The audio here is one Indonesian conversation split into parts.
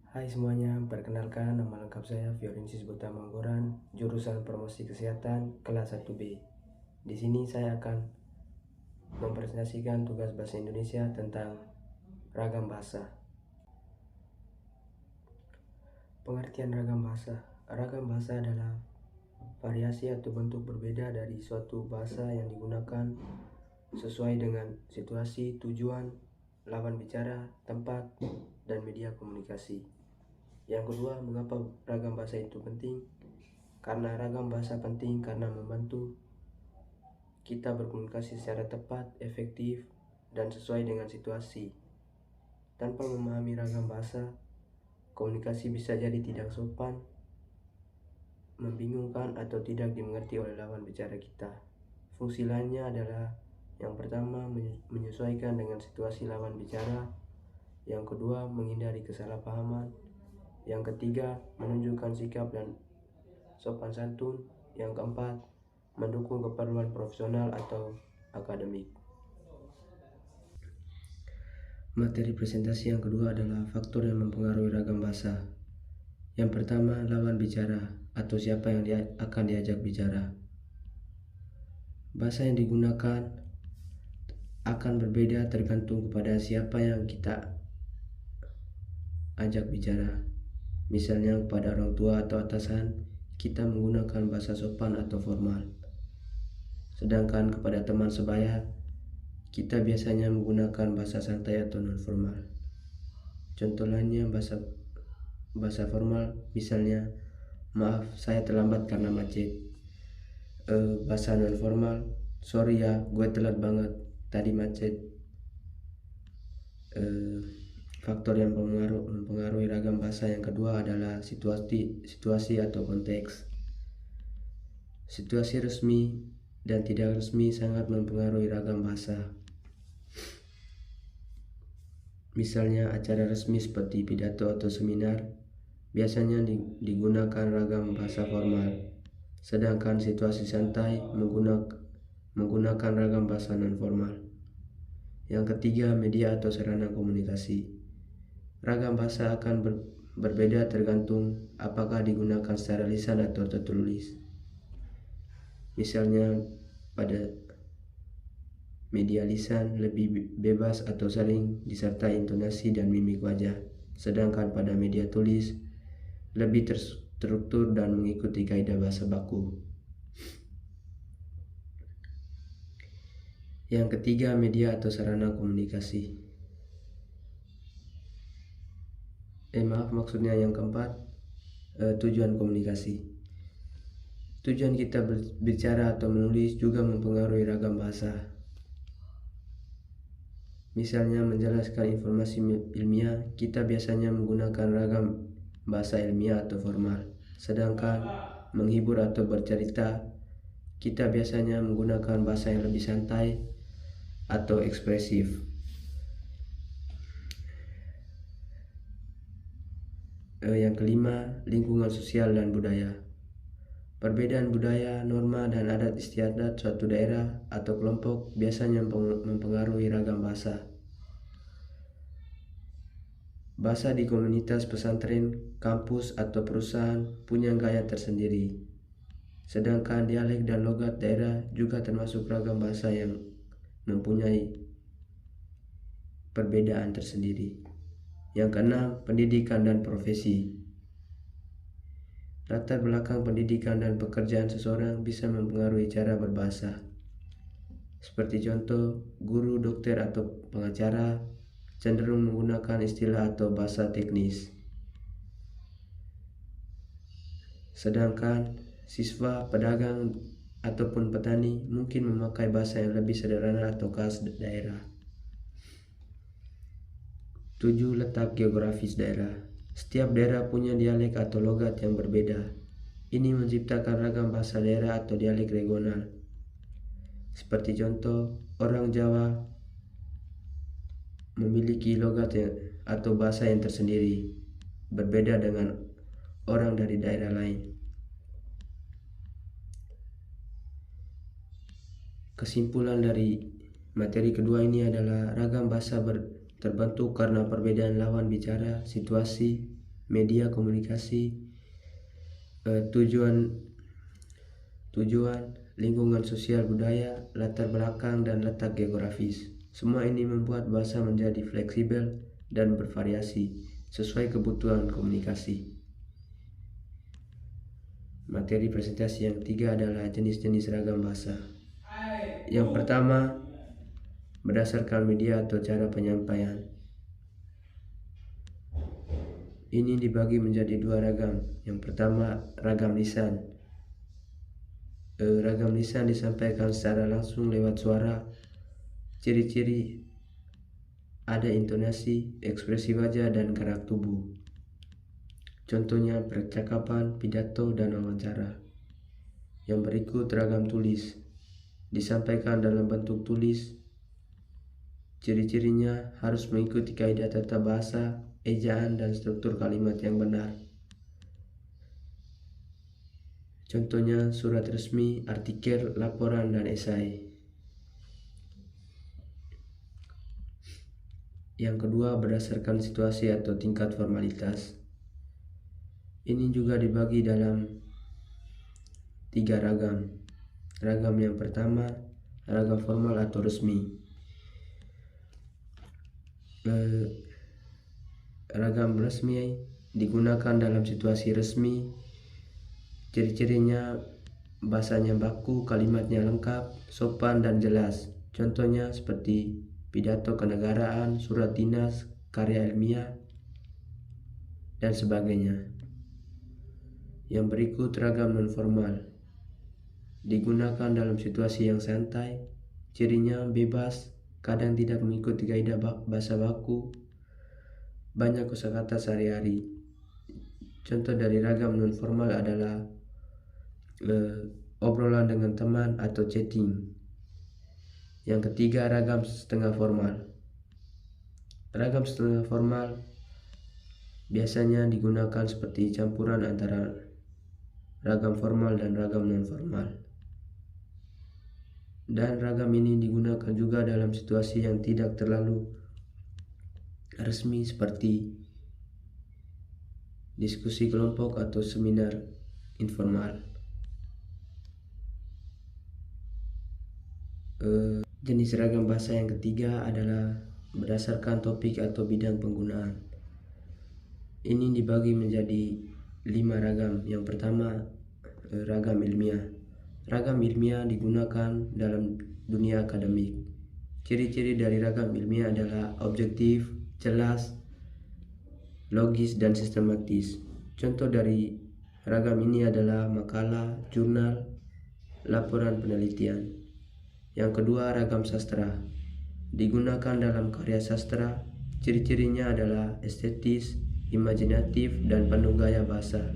Hai semuanya, perkenalkan nama lengkap saya Fiorensis Buta Manggoran, jurusan Promosi Kesehatan kelas 1B. Di sini saya akan mempresentasikan tugas bahasa Indonesia tentang ragam bahasa. Pengertian ragam bahasa. Ragam bahasa adalah variasi atau bentuk berbeda dari suatu bahasa yang digunakan sesuai dengan situasi, tujuan, lawan bicara, tempat, dan media komunikasi. Yang kedua, mengapa ragam bahasa itu penting? Karena ragam bahasa penting karena membantu kita berkomunikasi secara tepat, efektif, dan sesuai dengan situasi. Tanpa memahami ragam bahasa, komunikasi bisa jadi tidak sopan, membingungkan, atau tidak dimengerti oleh lawan bicara kita. Fungsi lainnya adalah yang pertama, menyesuaikan dengan situasi lawan bicara. Yang kedua, menghindari kesalahpahaman. Yang ketiga, menunjukkan sikap dan sopan santun. Yang keempat, mendukung keperluan profesional atau akademik. Materi presentasi yang kedua adalah faktor yang mempengaruhi ragam bahasa. Yang pertama, lawan bicara atau siapa yang akan diajak bicara. Bahasa yang digunakan akan berbeda tergantung kepada siapa yang kita ajak bicara. Misalnya kepada orang tua atau atasan, kita menggunakan bahasa sopan atau formal. Sedangkan kepada teman sebaya, kita biasanya menggunakan bahasa santai atau non-formal. Contoh lainnya bahasa formal, misalnya, maaf saya terlambat karena macet. Bahasa non-formal, sorry ya gue telat banget, tadi macet. Faktor yang mempengaruhi ragam bahasa yang kedua adalah situasi atau konteks. Situasi resmi dan tidak resmi sangat mempengaruhi ragam bahasa. Misalnya acara resmi seperti pidato atau seminar biasanya digunakan ragam bahasa formal, sedangkan situasi santai menggunakan ragam bahasa non-formal. Yang ketiga, media atau sarana komunikasi. Ragam bahasa akan berbeda tergantung apakah digunakan secara lisan atau tertulis. Misalnya pada media lisan lebih bebas atau sering disertai intonasi dan mimik wajah, sedangkan pada media tulis lebih terstruktur dan mengikuti kaidah bahasa baku. Yang ketiga, media atau sarana komunikasi. Maksudnya yang keempat, tujuan komunikasi. Tujuan kita berbicara atau menulis juga mempengaruhi ragam bahasa. Misalnya menjelaskan informasi ilmiah, kita biasanya menggunakan ragam bahasa ilmiah atau formal. Sedangkan menghibur atau bercerita, kita biasanya menggunakan bahasa yang lebih santai atau ekspresif. Yang kelima, lingkungan sosial dan budaya. Perbedaan budaya, norma, dan adat istiadat suatu daerah atau kelompok biasanya mempengaruhi ragam bahasa. Bahasa di komunitas pesantren, kampus, atau perusahaan punya gaya tersendiri. Sedangkan dialek dan logat daerah juga termasuk ragam bahasa yang mempunyai perbedaan tersendiri. Yang keenam, pendidikan dan profesi. Latar belakang pendidikan dan pekerjaan seseorang bisa mempengaruhi cara berbahasa. Seperti contoh, guru, dokter, atau pengacara cenderung menggunakan istilah atau bahasa teknis. Sedangkan siswa, pedagang, ataupun petani mungkin memakai bahasa yang lebih sederhana atau khas daerah. 7. Letak geografis daerah. Setiap daerah punya dialek atau logat yang berbeda. Ini menciptakan ragam bahasa daerah atau dialek regional. Seperti contoh, orang Jawa memiliki logat atau bahasa yang tersendiri, berbeda dengan orang dari daerah lain. Kesimpulan dari materi kedua ini adalah ragam bahasa terbentuk karena perbedaan lawan bicara, situasi, media komunikasi, tujuan, lingkungan sosial budaya, latar belakang, dan letak geografis. Semua ini membuat bahasa menjadi fleksibel dan bervariasi sesuai kebutuhan komunikasi. Materi presentasi yang ketiga adalah jenis-jenis ragam bahasa. Yang pertama, berdasarkan media atau cara penyampaian. Ini dibagi menjadi dua ragam. Yang pertama, ragam lisan. Ragam lisan disampaikan secara langsung lewat suara. Ciri-ciri ada intonasi, ekspresi wajah, dan gerak tubuh. Contohnya percakapan, pidato, dan wawancara. Yang berikut ragam tulis. Disampaikan dalam bentuk tulis. Ciri-cirinya harus mengikuti kaidah tata bahasa, ejaan, dan struktur kalimat yang benar. Contohnya surat resmi, artikel, laporan, dan esai. Yang kedua, berdasarkan situasi atau tingkat formalitas. Ini juga dibagi dalam 3 ragam. Ragam yang pertama, ragam formal atau resmi. Ragam resmi digunakan dalam situasi resmi. Ciri-cirinya bahasanya baku, kalimatnya lengkap, sopan, dan jelas. Contohnya seperti pidato kenegaraan, surat dinas, karya ilmiah, dan sebagainya. Yang berikut ragam non-formal. Digunakan dalam situasi yang santai, cirinya bebas, kadang tidak mengikuti kaidah bahasa baku, banyak kosakata sehari-hari. Contoh dari ragam non-formal adalah obrolan dengan teman atau chatting. Yang ketiga, ragam setengah formal. Ragam setengah formal biasanya digunakan seperti campuran antara ragam formal dan ragam non-formal. Dan ragam ini digunakan juga dalam situasi yang tidak terlalu resmi seperti diskusi kelompok atau seminar informal. Jenis ragam bahasa yang ketiga adalah berdasarkan topik atau bidang penggunaan. Ini dibagi menjadi 5 ragam. Yang pertama, ragam ilmiah. Ragam ilmiah digunakan dalam dunia akademik. Ciri-ciri dari ragam ilmiah adalah objektif, jelas, logis, dan sistematis. Contoh dari ragam ini adalah makalah, jurnal, laporan penelitian. Yang kedua, ragam sastra. Digunakan dalam karya sastra. Ciri-cirinya adalah estetis, imajinatif, dan penuh gaya bahasa.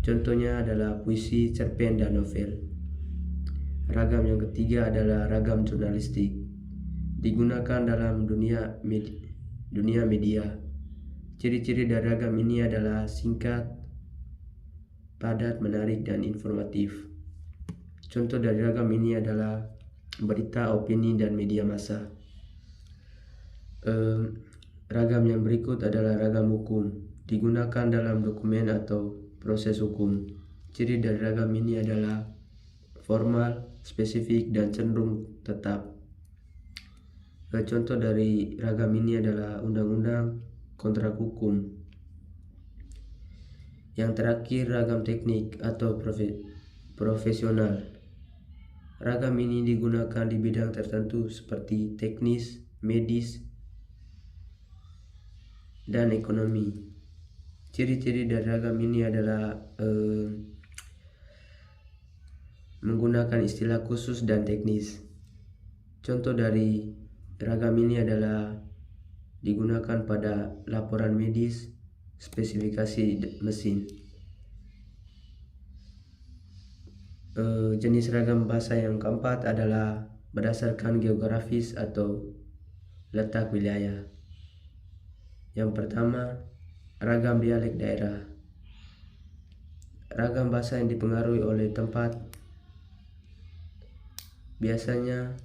Contohnya adalah puisi, cerpen, dan novel. Ragam yang ketiga adalah ragam jurnalistik. Digunakan dalam dunia media. Ciri-ciri dari ragam ini adalah singkat, padat, menarik, dan informatif. Contoh dari ragam ini adalah berita, opini, dan media massa. Ragam yang berikut adalah ragam hukum. Digunakan dalam dokumen atau proses hukum. Ciri dari ragam ini adalah formal, spesifik, dan cenderung tetap. Contoh dari ragam ini adalah undang-undang, kontrak hukum. Yang terakhir, ragam teknik atau profesional. Ragam ini digunakan di bidang tertentu seperti teknis, medis, dan ekonomi. Ciri-ciri dari ragam ini adalah menggunakan istilah khusus dan teknis. Contoh dari ragam ini adalah digunakan pada laporan medis, spesifikasi mesin. Jenis ragam bahasa yang keempat adalah berdasarkan geografis atau letak wilayah. Yang pertama, ragam dialek daerah. Ragam bahasa yang dipengaruhi oleh tempat biasanya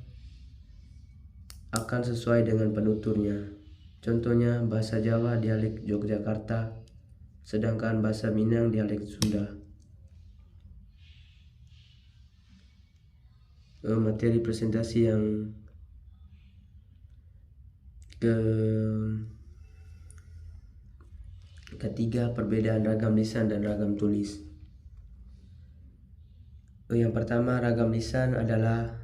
akan sesuai dengan penuturnya. Contohnya bahasa Jawa dialek Yogyakarta, sedangkan bahasa Minang dialek Sunda. Materi presentasi yang ketiga, perbedaan ragam lisan dan ragam tulis. Yang pertama, ragam lisan adalah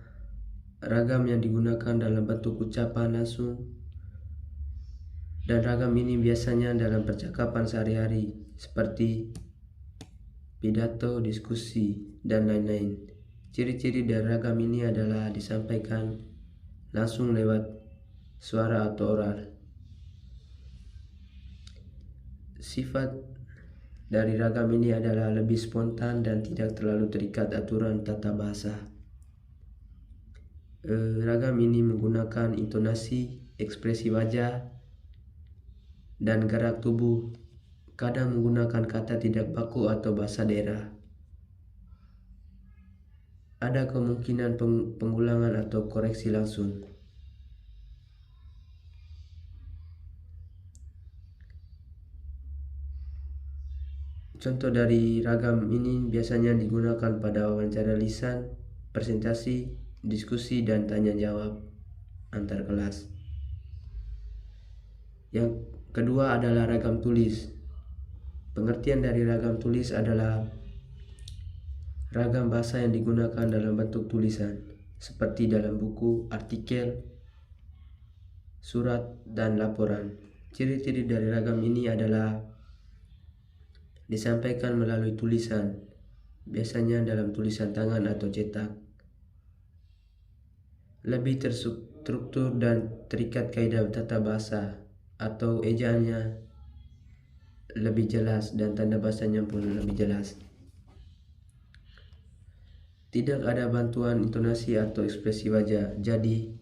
ragam yang digunakan dalam bentuk ucapan langsung, dan ragam ini biasanya dalam percakapan sehari-hari seperti pidato, diskusi, dan lain-lain. Ciri-ciri dari ragam ini adalah disampaikan langsung lewat suara atau oral. Sifat dari ragam ini adalah lebih spontan dan tidak terlalu terikat aturan tata bahasa. Ragam ini menggunakan intonasi, ekspresi wajah, dan gerak tubuh, kadang menggunakan kata tidak baku atau bahasa daerah. Ada kemungkinan pengulangan atau koreksi langsung. Contoh dari ragam ini biasanya digunakan pada wawancara lisan, presentasi, diskusi, dan tanya jawab antar kelas. Yang kedua adalah ragam tulis. Pengertian dari ragam tulis adalah ragam bahasa yang digunakan dalam bentuk tulisan, seperti dalam buku, artikel, surat, dan laporan. Ciri-ciri dari ragam ini adalah disampaikan melalui tulisan, biasanya dalam tulisan tangan atau cetak. Lebih terstruktur dan terikat kaidah tata bahasa atau ejaannya lebih jelas dan tanda bahasanya pun lebih jelas. Tidak ada bantuan intonasi atau ekspresi wajah, jadi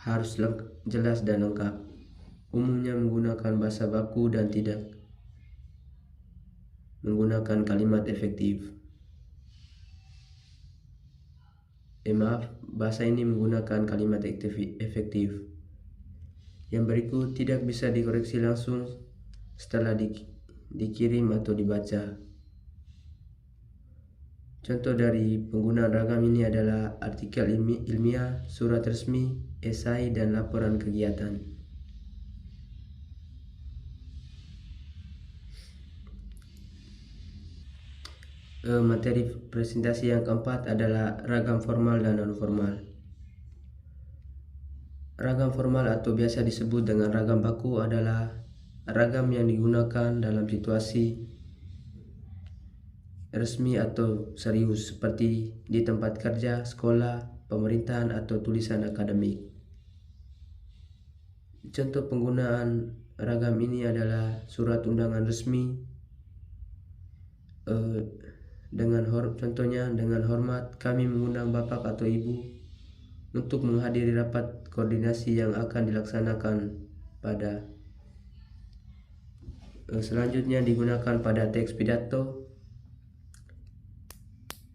harus jelas dan lengkap. Umumnya menggunakan bahasa baku dan tidak menggunakan kalimat efektif. Bahasa ini menggunakan kalimat efektif. Yang berikut tidak bisa dikoreksi langsung setelah dikirim atau dibaca. Contoh dari penggunaan ragam ini adalah artikel ilmiah, surat resmi, esai, dan laporan kegiatan. Materi presentasi yang keempat adalah ragam formal dan non-formal. Ragam formal atau biasa disebut dengan ragam baku adalah ragam yang digunakan dalam situasi resmi atau serius seperti di tempat kerja, sekolah, pemerintahan, atau tulisan akademik. Contoh penggunaan ragam ini adalah surat undangan resmi, contohnya dengan hormat kami mengundang Bapak atau Ibu untuk menghadiri rapat koordinasi yang akan dilaksanakan pada. Selanjutnya digunakan pada teks pidato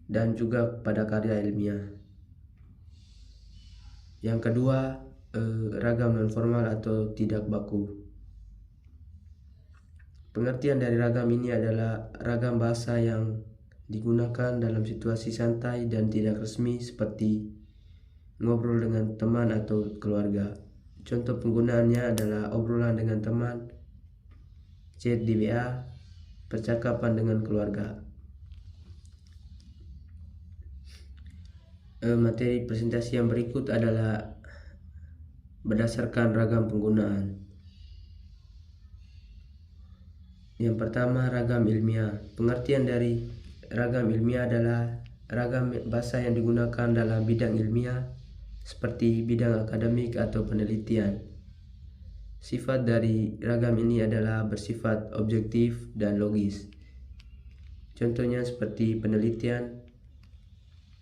dan juga pada karya ilmiah. Yang kedua, ragam non formal atau tidak baku. Pengertian dari ragam ini adalah ragam bahasa yang digunakan dalam situasi santai dan tidak resmi seperti ngobrol dengan teman atau keluarga. Contoh penggunaannya adalah obrolan dengan teman, chat di WA, percakapan dengan keluarga. Materi presentasi yang berikut adalah berdasarkan ragam penggunaan. Yang pertama, ragam ilmiah. Pengertian dari ragam ilmiah adalah ragam bahasa yang digunakan dalam bidang ilmiah seperti bidang akademik atau penelitian. Sifat dari ragam ini adalah bersifat objektif dan logis. Contohnya seperti penelitian.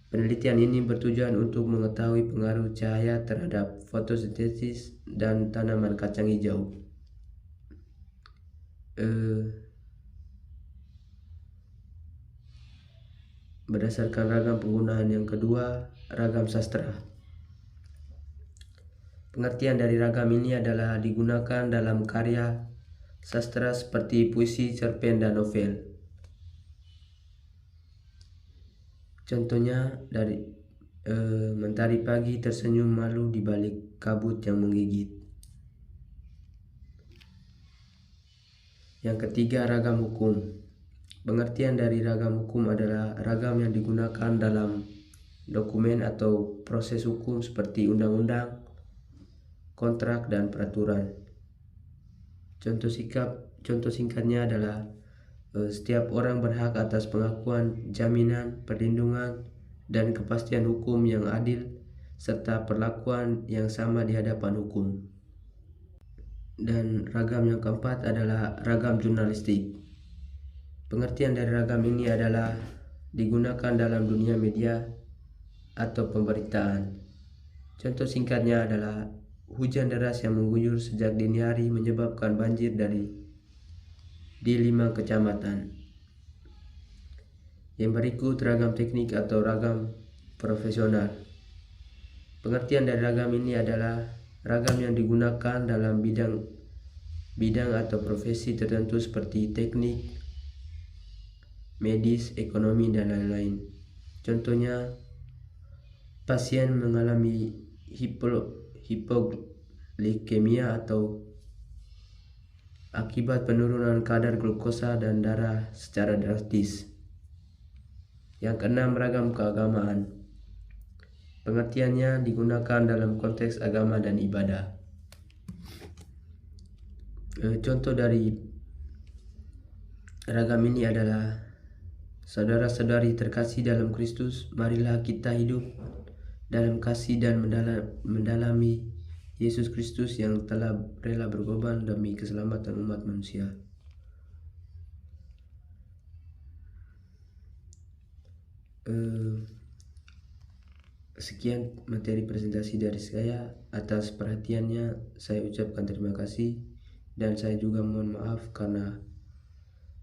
Penelitian ini bertujuan untuk mengetahui pengaruh cahaya terhadap fotosintesis dan tanaman kacang hijau. Berdasarkan ragam penggunaan yang kedua, ragam sastra. Pengertian dari ragam ini adalah digunakan dalam karya sastra seperti puisi, cerpen, dan novel. Contohnya dari mentari pagi tersenyum malu di balik kabut yang menggigit. Yang ketiga, ragam hukum. Pengertian dari ragam hukum adalah ragam yang digunakan dalam dokumen atau proses hukum seperti undang-undang, kontrak, dan peraturan. Contoh singkatnya adalah setiap orang berhak atas pengakuan, jaminan, perlindungan, dan kepastian hukum yang adil serta perlakuan yang sama di hadapan hukum. Dan ragam yang keempat adalah ragam jurnalistik. Pengertian dari ragam ini adalah digunakan dalam dunia media atau pemberitaan. Contoh singkatnya adalah hujan deras yang mengguyur sejak dini hari menyebabkan banjir di 5 kecamatan. Yang berikut ragam teknik atau ragam profesional. Pengertian dari ragam ini adalah ragam yang digunakan dalam bidang atau profesi tertentu seperti teknik, medis, ekonomi, dan lain-lain. Contohnya, pasien mengalami hipoglikemia atau akibat penurunan kadar glukosa dan darah secara drastis. Yang keenam, ragam keagamaan. Pengertiannya digunakan dalam konteks agama dan ibadah. Contoh dari ragam ini adalah saudara-saudari terkasih dalam Kristus, marilah kita hidup dalam kasih dan mendalami Yesus Kristus yang telah rela berkorban demi keselamatan umat manusia. Sekian materi presentasi dari saya. Atas perhatiannya saya ucapkan terima kasih, dan saya juga mohon maaf karena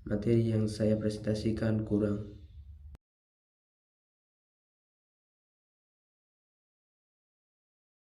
materi yang saya presentasikan kurang.